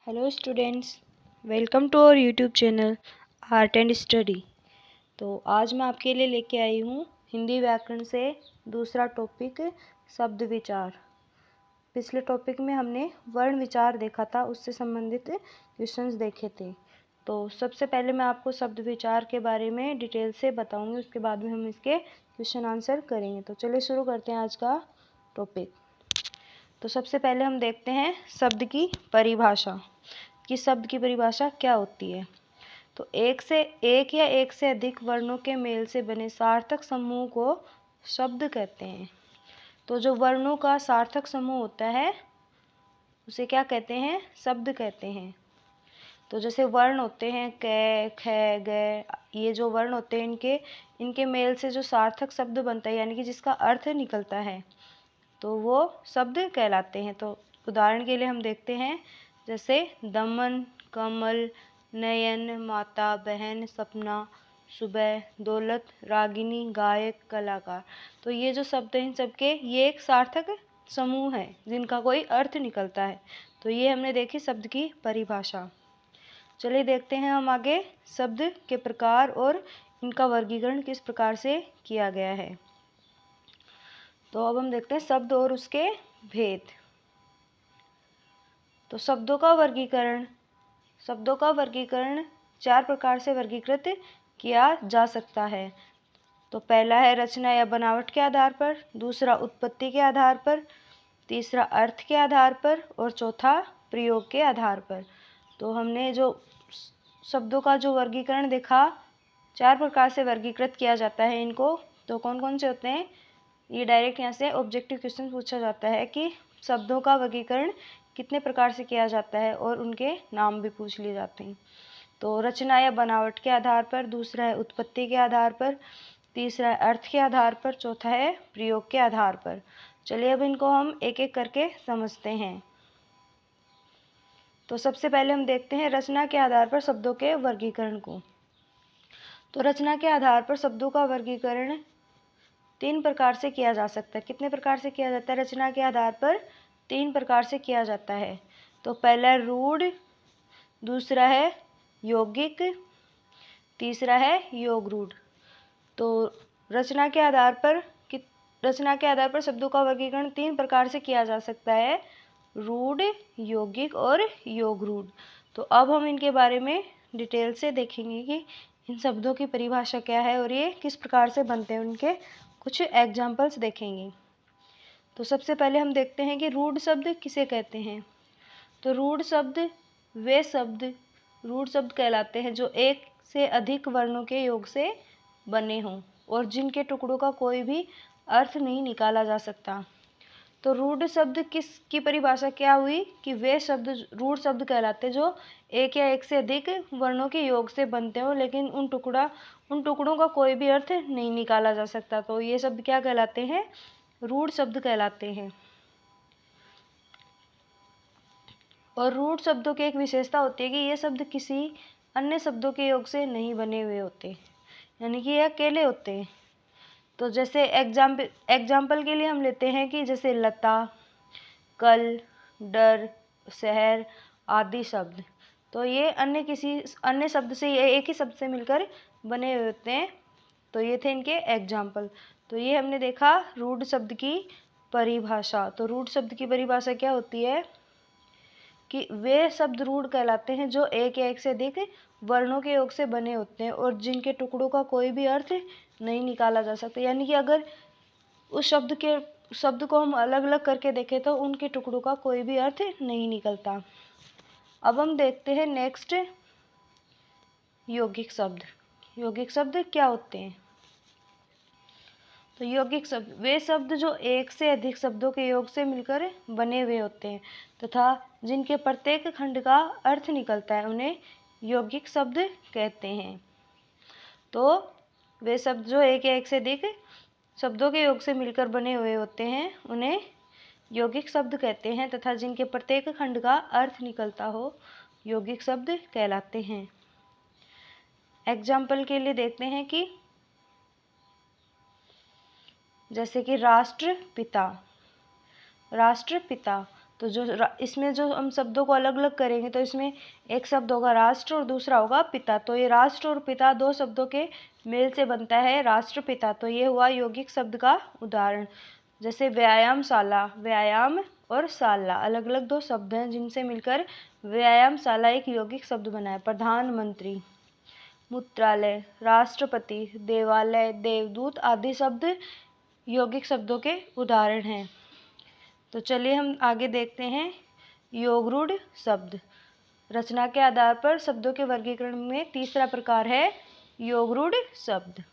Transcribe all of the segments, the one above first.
Hello students, welcome to our YouTube channel art and study. तो आज मैं आपके लिए लेके आई हूँ हिंदी व्याकरण से दूसरा टॉपिक शब्द विचार। पिछले टॉपिक में हमने वर्ण विचार देखा था, उससे संबंधित क्वेश्चंस देखे थे। तो सबसे पहले मैं आपको शब्द विचार के बारे में डिटेल से बताऊँगी, उसके बाद में हम इसके क्वेश्चन आंसर करेंगे। तो चलिए शुरू करते हैं आज का टॉपिक। तो सबसे पहले हम देखते हैं शब्द की परिभाषा कि शब्द की परिभाषा क्या होती है। तो एक या एक से अधिक वर्णों के मेल से बने सार्थक समूह को शब्द कहते हैं। तो जो वर्णों का सार्थक समूह होता है उसे क्या कहते हैं? शब्द कहते हैं। तो जैसे वर्ण होते हैं क, ख, ग, ये जो वर्ण होते हैं इनके मेल से जो सार्थक शब्द बनता है, यानी कि जिसका अर्थ निकलता है, तो वो शब्द कहलाते हैं। तो उदाहरण के लिए हम देखते हैं जैसे दमन, कमल, नयन, माता, बहन, सपना, सुबह, दौलत, रागिनी, गायक, कलाकार। तो ये जो शब्द हैं इन सबके ये एक सार्थक समूह है जिनका कोई अर्थ निकलता है। तो ये हमने देखी शब्द की परिभाषा। चलिए देखते हैं हम आगे शब्द के प्रकार और इनका वर्गीकरण किस प्रकार से किया गया है। तो अब हम देखते हैं शब्द और उसके भेद। तो शब्दों का वर्गीकरण 4 प्रकार से वर्गीकृत किया जा सकता है। तो पहला है रचना या बनावट के आधार पर, दूसरा उत्पत्ति के आधार पर, तीसरा अर्थ के आधार पर और चौथा प्रयोग के आधार पर। तो हमने जो शब्दों का जो वर्गीकरण देखा, 4 प्रकार से वर्गीकृत किया जाता है इनको। तो कौन कौन से होते हैं? ये डायरेक्ट यहाँ से ऑब्जेक्टिव क्वेश्चन पूछा जाता है कि शब्दों का वर्गीकरण कितने प्रकार से किया जाता है और उनके नाम भी पूछ लिए जाते हैं। तो रचना या बनावट के आधार पर, दूसरा है उत्पत्ति के आधार पर, तीसरा है अर्थ के आधार पर, चौथा है प्रयोग के आधार पर। चलिए अब इनको हम एक एक करके समझते हैं। तो सबसे पहले हम देखते हैं रचना के आधार पर शब्दों के वर्गीकरण को। तो रचना के आधार पर शब्दों का वर्गीकरण 3 प्रकार से किया जा सकता है। कितने प्रकार से किया जाता है? रचना के आधार पर 3 प्रकार से किया जाता है। तो पहला रूढ़, दूसरा है यौगिक, तीसरा है योगरूढ़। तो रचना के आधार पर शब्दों का वर्गीकरण 3 प्रकार से किया जा सकता है, रूढ़, यौगिक और योगरूढ़। तो अब हम इनके बारे में डिटेल से देखेंगे कि इन शब्दों की परिभाषा क्या है और ये किस प्रकार से बनते हैं, उनके कुछ एग्जाम्पल्स देखेंगे। तो सबसे पहले हम देखते हैं कि रूढ़ शब्द किसे कहते हैं। तो रूढ़ शब्द कहलाते हैं जो एक से अधिक वर्णों के योग से बने हों और जिनके टुकड़ों का कोई भी अर्थ नहीं निकाला जा सकता। तो रूढ़ शब्द किसकी परिभाषा क्या हुई कि वे शब्द रूढ़ शब्द कहलाते हैं जो एक या एक से अधिक वर्णों के योग से बनते हो, लेकिन उन टुकड़ों का कोई भी अर्थ नहीं निकाला जा सकता। तो ये शब्द क्या कहलाते हैं? रूढ़ शब्द कहलाते हैं। और रूढ़ शब्दों की एक विशेषता होती है कि ये शब्द किसी अन्य शब्दों के योग से नहीं बने हुए होते, यानी कि ये अकेले होते हैं। तो जैसे एग्जाम्पल के लिए हम लेते हैं कि जैसे लता, कल, डर, शहर आदि शब्द। तो ये किसी अन्य शब्द से, ये एक ही शब्द से मिलकर बने हुए होते हैं। तो ये थे इनके एग्जाम्पल। तो ये हमने देखा रूढ़ शब्द की परिभाषा। तो रूढ़ शब्द की परिभाषा क्या होती है कि वे शब्द रूढ़ कहलाते हैं जो एक या एक से अधिक वर्णों के योग से बने होते हैं और जिनके टुकड़ों का कोई भी अर्थ नहीं निकाला जा सकता। यानी कि अगर उस शब्द को हम अलग अलग करके देखें तो उनके टुकड़ों का कोई भी अर्थ नहीं निकलता। अब हम देखते हैं नेक्स्ट यौगिक शब्द। यौगिक शब्द क्या होते हैं? तो यौगिक शब्द वे शब्द जो एक से अधिक शब्दों के योग से मिलकर बने हुए होते हैं तथा जिनके प्रत्येक खंड का अर्थ निकलता है, उन्हें यौगिक शब्द कहते हैं। तो वे शब्द जो एक या एक से अधिक शब्दों के योग से मिलकर बने हुए होते हैं, उन्हें यौगिक शब्द कहते हैं तथा जिनके प्रत्येक खंड का अर्थ निकलता हो, यौगिक शब्द कहलाते हैं। एग्जाम्पल के लिए देखते हैं कि जैसे कि राष्ट्रपिता। तो इसमें जो हम शब्दों को अलग अलग करेंगे तो इसमें एक शब्द होगा राष्ट्र और दूसरा होगा पिता। तो ये राष्ट्र और पिता दो शब्दों के मेल से बनता है राष्ट्रपिता। तो ये हुआ यौगिक शब्द का उदाहरण। जैसे व्यायामशाला, व्यायाम और शाला अलग अलग दो शब्द हैं जिनसे मिलकर व्यायामशाला एक यौगिक शब्द बना है। प्रधानमंत्री, मूत्रालय, राष्ट्रपति, देवालय, देवदूत आदि शब्द यौगिक शब्दों के उदाहरण हैं। तो चलिए हम आगे देखते हैं योगरूढ़ शब्द। रचना के आधार पर शब्दों के वर्गीकरण में तीसरा प्रकार है योगरूढ़ शब्द।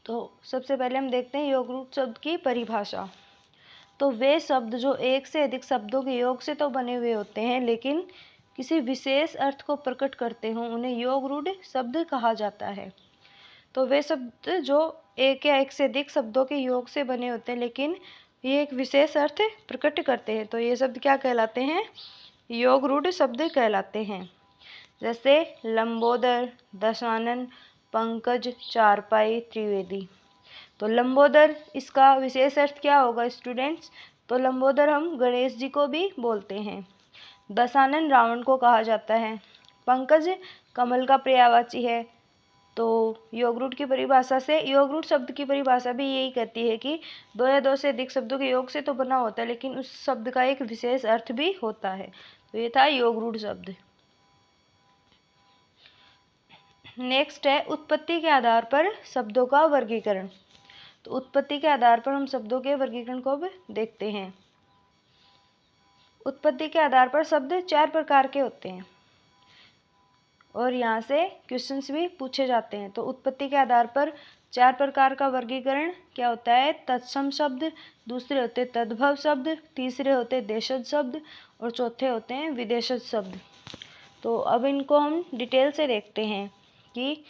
तो सबसे पहले हम देखते हैं योगरूढ़ शब्द की परिभाषा। तो वे शब्द जो एक से अधिक शब्दों के योग से तो बने हुए होते हैं लेकिन किसी विशेष अर्थ को प्रकट करते हों उन्हें योगरूढ़ शब्द कहा जाता है। तो वे शब्द जो एक या एक से अधिक शब्दों के योग से बने होते हैं लेकिन ये एक विशेष अर्थ प्रकट करते हैं तो ये शब्द क्या कहलाते हैं? योगरूढ़ शब्द कहलाते हैं। जैसे लंबोदर, दशानन, पंकज, चारपाई, त्रिवेदी। तो लंबोदर इसका विशेष अर्थ क्या होगा स्टूडेंट्स? तो लंबोदर हम गणेश जी को भी बोलते हैं। दशानन रावण को कहा जाता है। पंकज कमल का पर्यायवाची है। तो योगरूढ़ की परिभाषा से योगरूढ़ शब्द की परिभाषा भी यही कहती है कि दो या दो से अधिक शब्दों के योग से तो बना होता है लेकिन उस शब्द का एक विशेष अर्थ भी होता है। तो ये था योगरूढ़ शब्द। नेक्स्ट है उत्पत्ति के आधार पर शब्दों का वर्गीकरण। तो उत्पत्ति के आधार पर हम शब्दों के वर्गीकरण को भी देखते हैं। उत्पत्ति के आधार पर शब्द चार प्रकार के होते हैं और यहाँ से क्वेश्चंस भी पूछे जाते हैं। तो उत्पत्ति के आधार पर चार प्रकार का वर्गीकरण क्या होता है? तत्सम शब्द, दूसरे होते तद्भव शब्द, तीसरे होते देशज शब्द और चौथे होते हैं विदेशज शब्द। तो अब इनको हम डिटेल से देखते हैं कि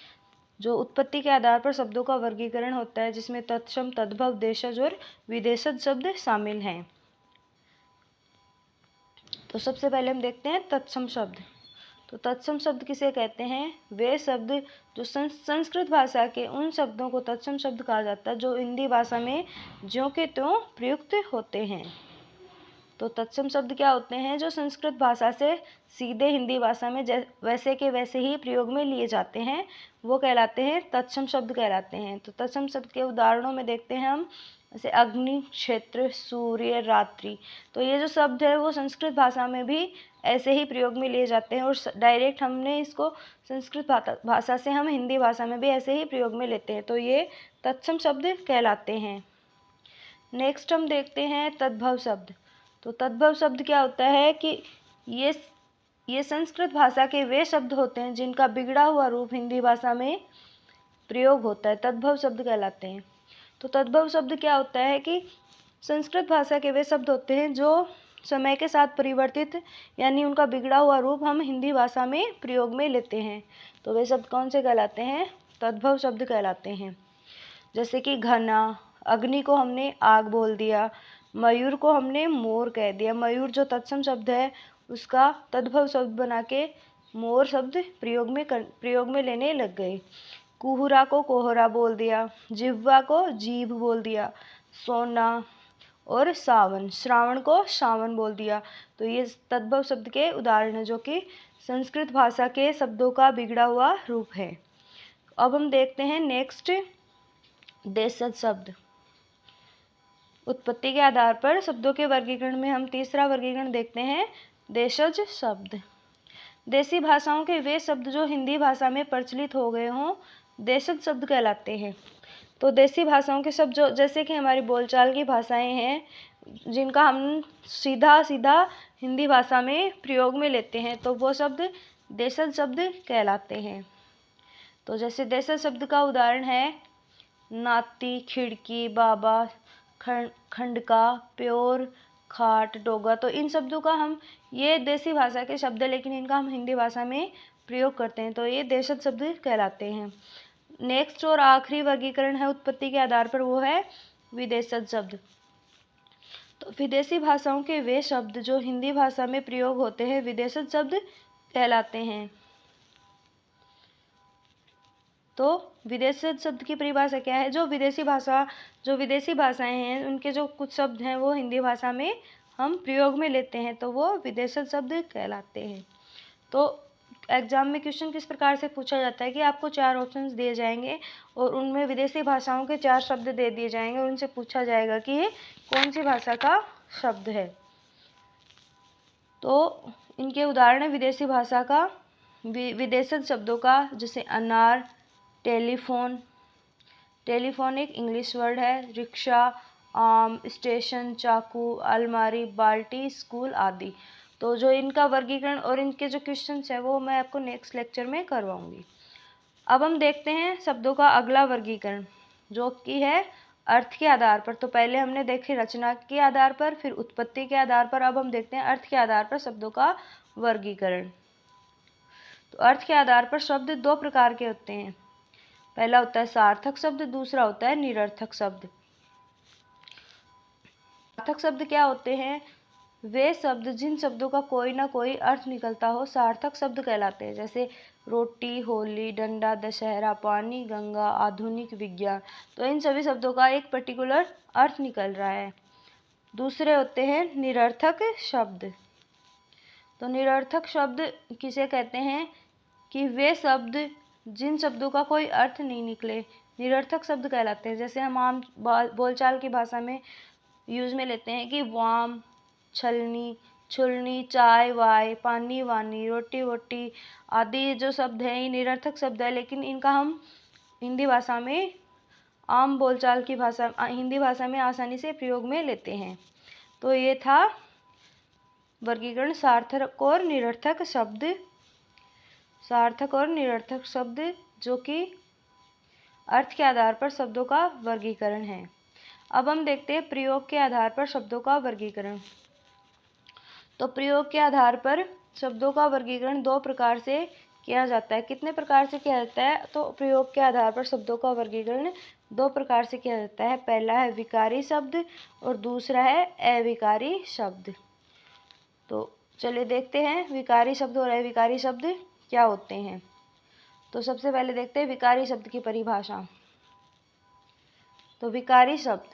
जो उत्पत्ति के आधार पर शब्दों का वर्गीकरण होता है जिसमें तत्सम, तद्भव, देशज और विदेशज शब्द शामिल हैं। तो सबसे पहले हम देखते हैं तत्सम शब्द। तो तत्सम शब्द किसे कहते हैं? वे शब्द जो संस्कृत भाषा के उन शब्दों को तत्सम शब्द कहा जाता है जो हिंदी भाषा में ज्यों के त्यों प्रयुक्त होते हैं। तो तत्सम शब्द क्या होते हैं? जो संस्कृत भाषा से सीधे हिंदी भाषा में वैसे के वैसे ही प्रयोग में लिए जाते हैं वो कहलाते हैं तत्सम शब्द कहलाते हैं। तो तत्सम शब्द के उदाहरणों में देखते हैं हम, जैसे अग्नि, क्षेत्र, सूर्य, रात्रि। तो ये जो शब्द है वो संस्कृत भाषा में भी ऐसे ही प्रयोग में लिए जाते हैं और डायरेक्ट हमने इसको संस्कृत भाषा से हम हिंदी भाषा में भी ऐसे ही प्रयोग में लेते हैं। तो ये तत्सम शब्द कहलाते हैं। नेक्स्ट हम देखते हैं तद्भव शब्द। तो तद्भव शब्द क्या होता है कि ये संस्कृत भाषा के वे शब्द होते हैं जिनका बिगड़ा हुआ रूप हिंदी भाषा में प्रयोग होता है, तद्भव शब्द कहलाते हैं। तो तद्भव शब्द क्या होता है कि संस्कृत भाषा के वे शब्द होते हैं जो समय के साथ परिवर्तित यानी उनका बिगड़ा हुआ रूप हम हिंदी भाषा में प्रयोग में लेते हैं। तो वे शब्द कौन से कहलाते हैं? तद्भव शब्द कहलाते हैं। जैसे कि घना, अग्नि को हमने आग बोल दिया, मयूर को हमने मोर कह दिया। मयूर जो तत्सम शब्द है उसका तद्भव शब्द बना के मोर शब्द प्रयोग में लेने लग गए। कुहरा को कोहरा बोल दिया, जिह्वा को जीभ बोल दिया, सोना और सावन, श्रावण को सावन बोल दिया। तो ये तद्भव शब्द के उदाहरण हैं जो कि संस्कृत भाषा के शब्दों का बिगड़ा हुआ रूप है। अब हम देखते हैं नेक्स्ट देशज शब्द। उत्पत्ति के आधार पर शब्दों के वर्गीकरण में हम तीसरा वर्गीकरण देखते हैं देशज शब्द। देसी भाषाओं के वे शब्द जो हिंदी भाषा में प्रचलित हो गए हों देशज शब्द कहलाते हैं। तो देसी भाषाओं के शब्द जो जैसे कि हमारी बोलचाल की भाषाएं हैं जिनका हम सीधा हिंदी भाषा में प्रयोग में लेते हैं तो वो शब्द देशज शब्द कहलाते हैं। तो जैसे देशज शब्द का उदाहरण है नाती, खिड़की, बाबा, खंडका, प्योर, खाट, डोगा। तो इन शब्दों का हम ये देसी भाषा के शब्द है लेकिन इनका हम हिंदी भाषा में प्रयोग करते हैं तो ये देशज शब्द कहलाते हैं। नेक्स्ट और आखिरी वर्गीकरण है उत्पत्ति के आधार पर वो है विदेशज शब्द। तो विदेशी भाषाओं के वे शब्द जो हिंदी भाषा में प्रयोग होते हैं विदेशज शब्द कहलाते हैं। तो विदेशज शब्द की परिभाषा क्या है? जो विदेशी भाषाएं हैं उनके जो कुछ शब्द हैं वो हिंदी भाषा में हम प्रयोग में लेते हैं तो वो विदेशज शब्द कहलाते हैं। तो एग्जाम में क्वेश्चन किस प्रकार से पूछा जाता है कि आपको 4 ऑप्शंस दिए जाएंगे और उनमें विदेशी भाषाओं के 4 शब्द दे दिए जाएंगे और उनसे पूछा जाएगा कि ये कौन सी भाषा का शब्द है। तो इनके उदाहरण है विदेशी भाषा का विदेशज शब्दों का, जैसे अनार, टेलीफोन, टेलीफोन एक इंग्लिश वर्ड है, रिक्शा, आम, स्टेशन, चाकू, अलमारी, बाल्टी, स्कूल आदि। तो जो इनका वर्गीकरण और इनके जो क्वेश्चंस है वो मैं आपको नेक्स्ट लेक्चर में करवाऊंगी। अब हम देखते हैं शब्दों का अगला वर्गीकरण, जो कि है अर्थ के आधार पर। तो पहले हमने देखे रचना के आधार पर, फिर उत्पत्ति के आधार पर, अब हम देखते हैं अर्थ के आधार पर शब्दों का वर्गीकरण। तो अर्थ के आधार पर शब्द 2 प्रकार के होते हैं। पहला होता है सार्थक शब्द, दूसरा होता है निरर्थक शब्द। सार्थक शब्द क्या होते हैं? वे शब्द जिन शब्दों का कोई ना कोई अर्थ निकलता हो सार्थक शब्द कहलाते हैं। जैसे रोटी, होली, डंडा, दशहरा, पानी, गंगा, आधुनिक, विज्ञान। तो इन सभी शब्दों का एक पर्टिकुलर अर्थ निकल रहा है। दूसरे होते हैं निरर्थक शब्द। तो निरर्थक शब्द किसे कहते हैं? कि वे शब्द जिन शब्दों का कोई अर्थ नहीं निकले निरर्थक शब्द कहलाते हैं। जैसे हम आम बोलचाल की भाषा में यूज में लेते हैं कि वाम, छलनी, छुलनी, चाय, वाय, पानी, वानी, रोटी, वोटी आदि जो शब्द हैं ये निरर्थक शब्द है, लेकिन इनका हम हिंदी भाषा में आम बोलचाल की भाषा हिंदी भाषा में आसानी से प्रयोग में लेते हैं। तो ये था वर्गीकरण सार्थक और निरर्थक शब्द। सार्थक और निरर्थक शब्द जो कि अर्थ के आधार पर शब्दों का वर्गीकरण है। अब हम देखते हैं प्रयोग के आधार पर शब्दों का वर्गीकरण। तो प्रयोग के आधार पर शब्दों का वर्गीकरण 2 प्रकार से किया जाता है। कितने प्रकार से किया जाता है? तो प्रयोग के आधार पर शब्दों का वर्गीकरण 2 प्रकार से किया जाता है। पहला है विकारी शब्द और दूसरा है अविकारी शब्द। तो चलिए देखते हैं विकारी शब्द और अविकारी शब्द क्या होते हैं। तो सबसे पहले देखते हैं विकारी शब्द की परिभाषा। तो विकारी शब्द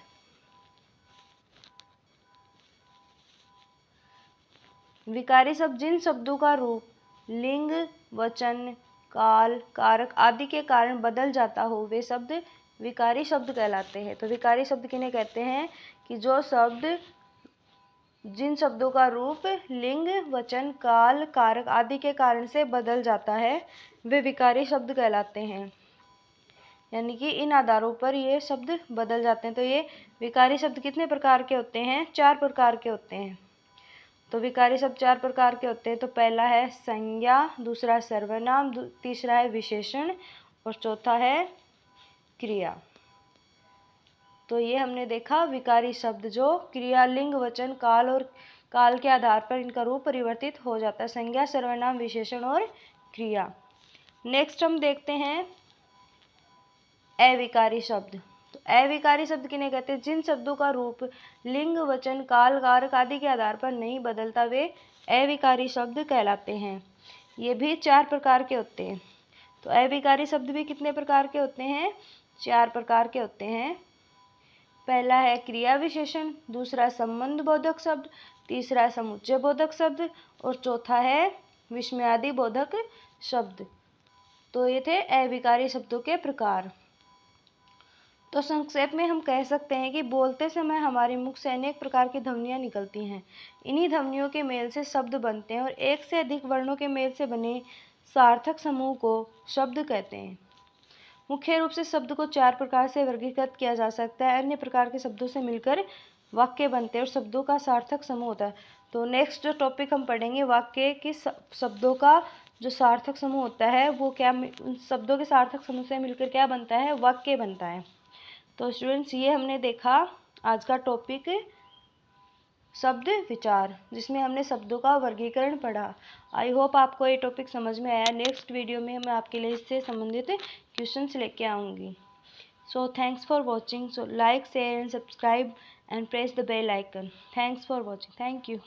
जिन शब्दों का रूप लिंग, वचन, काल, कारक आदि के कारण बदल जाता हो वे शब्द विकारी शब्द कहलाते हैं। तो विकारी शब्द किन्हें कहते हैं? कि जो शब्द जिन शब्दों का रूप लिंग, वचन, काल, कारक आदि के कारण से बदल जाता है वे विकारी शब्द कहलाते हैं। यानी कि इन आधारों पर ये शब्द बदल जाते हैं। तो ये विकारी शब्द कितने प्रकार के होते हैं? 4 प्रकार के होते हैं। तो विकारी शब्द 4 प्रकार के होते हैं। तो पहला है संज्ञा, दूसरा सर्वनाम, तीसरा है विशेषण और चौथा है क्रिया। तो ये हमने देखा विकारी शब्द जो क्रिया, लिंग, वचन, काल और काल के आधार पर इनका रूप परिवर्तित हो जाता है। संज्ञा, सर्वनाम, विशेषण और क्रिया। नेक्स्ट हम देखते हैं अविकारी शब्द। तो अविकारी शब्द किन्हें कहते हैं? जिन शब्दों का रूप लिंग, वचन, काल, कारक आदि के आधार पर नहीं बदलता वे अविकारी शब्द कहलाते हैं। ये भी 4 प्रकार के होते हैं। तो अविकारी शब्द भी कितने प्रकार के होते हैं? 4 प्रकार के होते हैं। पहला है क्रिया विशेषण, दूसरा संबंध बोधक शब्द, तीसरा समुच्चय बोधक शब्द और चौथा है विस्मयादि बोधक शब्द। तो ये थे अविकारी शब्दों के प्रकार। तो संक्षेप में हम कह सकते हैं कि बोलते समय हमारे मुख से अनेक प्रकार की ध्वनियाँ निकलती हैं। इन्हीं ध्वनियों के मेल से शब्द बनते हैं और एक से अधिक वर्णों के मेल से बने सार्थक समूह को शब्द कहते हैं। मुख्य रूप से शब्द को 4 प्रकार से वर्गीकृत किया जा सकता है। अन्य प्रकार के शब्दों से मिलकर वाक्य बनते हैं और शब्दों का सार्थक समूह होता है। तो नेक्स्ट जो टॉपिक हम पढ़ेंगे वाक्य की शब्दों का जो सार्थक समूह होता है वो क्या, शब्दों के सार्थक समूह से मिलकर क्या बनता है? वाक्य बनता है। तो स्टूडेंट्स ये हमने देखा आज का टॉपिक शब्द विचार, जिसमें हमने शब्दों का वर्गीकरण पढ़ा। आई होप आपको ये टॉपिक समझ में आया। नेक्स्ट वीडियो में मैं आपके लिए इससे संबंधित क्वेश्चंस लेके आऊँगी। So thanks for watching. So like, share and subscribe and press the bell icon. Thanks for watching. Thank you.